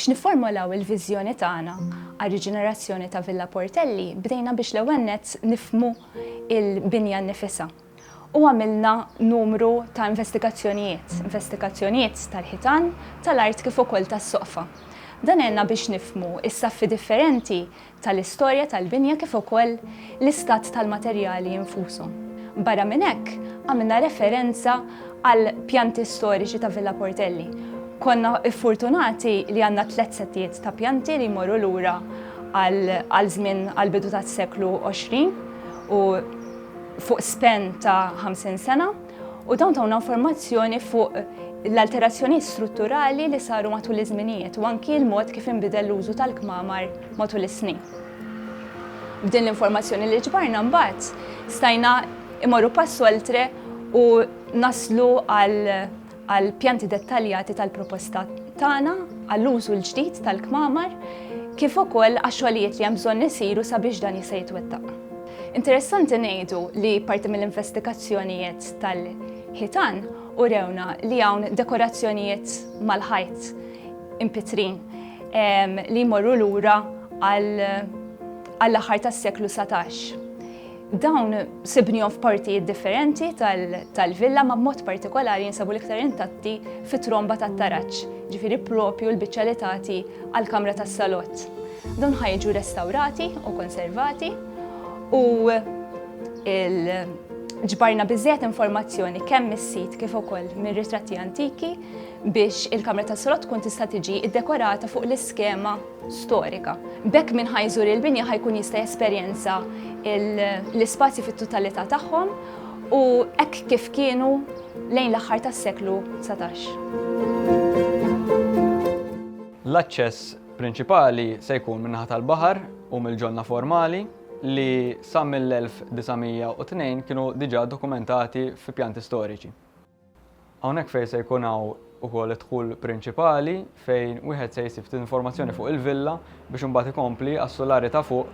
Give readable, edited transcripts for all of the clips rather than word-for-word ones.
Biex niformulaw il-viżjoni tagħna għar-riġenerazzjoni ta' Villa Portelli, bdejna biex l-ewwel nett nifhmu il-binja nnifisha. U għamilna numru ta' investigazzjonijiet tal-ħitan, tal-art kif ukoll tas-soqfa. Dan għenna biex nifhmu is-saffi differenti tal-istorja tal-binja kif ukoll l-istat tal-materjali infushom. Barra minn hekk għamilna referenza għal pjanti storiċi ta' Villa Portelli. Konna fortunati li għandna 3 settijiet ta' pjanti li jmorru lura għal żmien għal bidu tas-seklu 20 u fuq spen ta' 50 sena u dawn tawna informazzjoni fuq l-alterazzjoni strutturali li saru matul iż-żminijiet u anki l-mod kif inbidel l-użu tal-kmamar matul is-snin. B'din l-informazzjoni li ġbarna mbagħad stajna imorru pass oltre u naslu għal pjanti dettaljati tal-proposta tagħna għall-użu l-ġdid tal-kmamar kif ukoll għax-xogħlijiet li hemm bżonn isiru sabiex dan jista' jitwettaq. Interessanti ngħidu li parti mill-investigazzjonijiet tal-ħitan u rewna li hawn dekorazzjonijiet mal-ħajt impitrin li jmorru lura għall-aħħar tas-seklu 17. Dawn sibnihom f'partijiet differenti tal-villa ma b'mod partikolari jinsabu l-iktar intatti fit-tromba tat-taraġġ, ġifieri proprju l-biċċa li tagħti għall-kamra tas-salott. Dawn ħajġu restawrati u konservati u ġbarna biżżejjed informazzjoni kemm mis-sit kif ukoll minn ritratti antiki biex il-kamra tas-salott tkun tista' tiġi ddekorata fuq l-iskema storika. B'hekk min ħajżur il-binja ħajkun jista' jesperjenza l-ispazji fit-totalità tagħhom u hekk kif kienu lejn l-aħħar tas-seklu 19. L-aċċess prinċipali se jkun min-naħa tal-baħar u mill-ġonna formali li sa mill-1902 kienu diġà dokumentati fi pjanti storiċi. Hawnhekk fejn se jkun hawn ukoll id-dħul prinċipali fejn wieħed se jsib informazzjoni fuq il-villa biex imbagħad ikompli għas-solari ta' fuq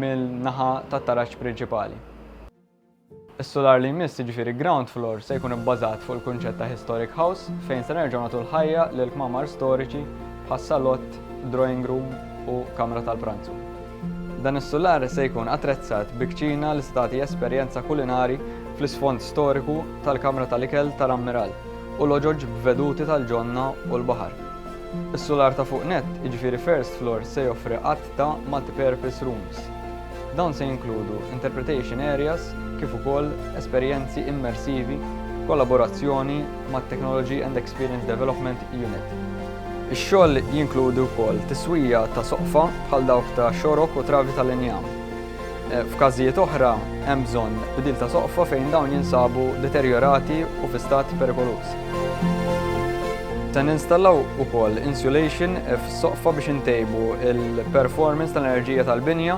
mill-naħa tat-taraġġ prinċipali. Is-solar li jmiss jiġifieri ground floor se jkun ibbażat fuq il-kunċett ta' historic house fejn se nerġgħu nagħtu l-ħajja lil kmamar storiċi bħas-salott, drawing room u kamra tal-pranzu. Dan is-solar se jkun attrezzat bi kċina li tagħti esperjenza kulinari fl-isfond storiku tal-kamra tal-ikel tal-Ammiral u l-oġoġ b'veduti tal-ġonna u l-baħar. Is-solar ta' fuq nett, jiġifieri first floor, se joffri qatt ta' multipurpose rooms. Dawn se jinkludu interpretation areas kif ukoll esperjenzi immersivi, kollaborazzjoni mat-Technology and Experience Development Unit. Ix-xogħol jinkludu wkoll tiswija ta' soqfa bħal dawk ta' xorok u travi tal-injam. F'każijiet oħra hemm bżonn bidil ta' soqfa fejn dawn jinsabu deterjorati u fi stat perikolus. Se ninstallaw ukoll insulation f'soqfa biex intejbu il-performance tal-enerġija tal-binja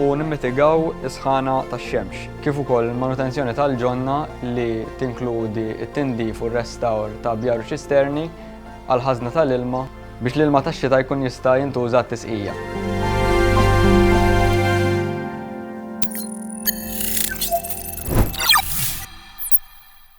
u nimmitigaw is-sħana tax-xemx, kif ukoll il-manutenzjoni tal-ġonna li tinkludi t-tindif u r-restawr ta' bjar ċisterni għal ħażna tal-ilma biex l-ilma tax-xita jkun jista' jintuża t-tisqija.